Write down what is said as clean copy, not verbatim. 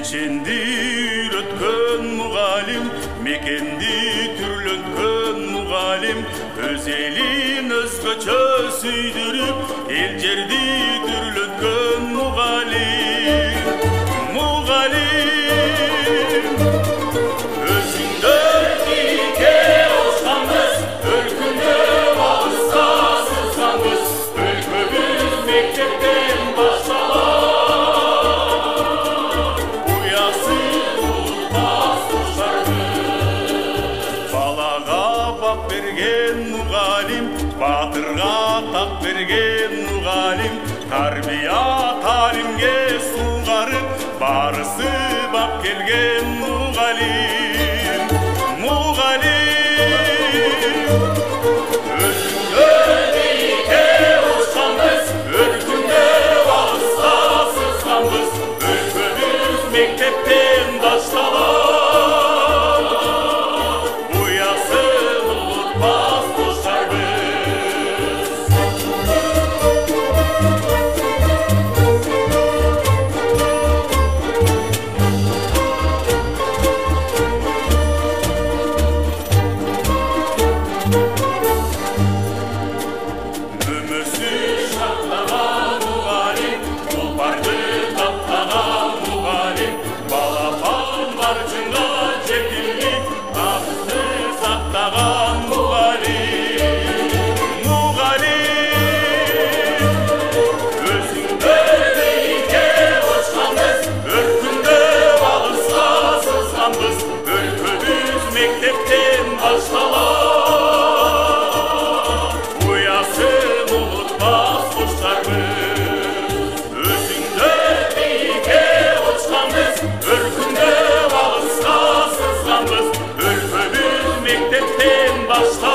өлшенді үйреткен мұғалім, мекенді түрлеткен мұғалім, өз елін өзгөчө сүйдіріп, ел жерді түрлеткен мұғалім. Мұғалім, өзіңді биікке ұшқанбыз, өлкүндө алысқа сызғанбыз, өлкөбүз мектептен башталат. Уясыз ұлтас ұшарбыз. Балаға бап берген мұғалім, батырға тақ берген мұғалім, тарбия талимге суғарып, барысы бап келген мұғалім. Мұғалім, өзіңді биікке ұшқанбыз, өлкүндө алысқа сызғанбыз, өлкөбүз мектептен башталат. Уясын ұмытпас достарбыз. Өмірсіз шақтаған мұғалім, тұлпарды таптаған мұғалім, балапан бар жынға жетіліп, ақты сақтаған мұғалім. Мұғалім, өзіңді биікке ұшқанбыз, өлкүндө алысқа сызғанбыз, өлкөбүз мектептен башталат. Уясын ұмытпас құштарбыз. Өзіңді биікке ұшқанбыз, өлкүндө алысқа сызғанбыз, өлкөбүз мектептен башталат.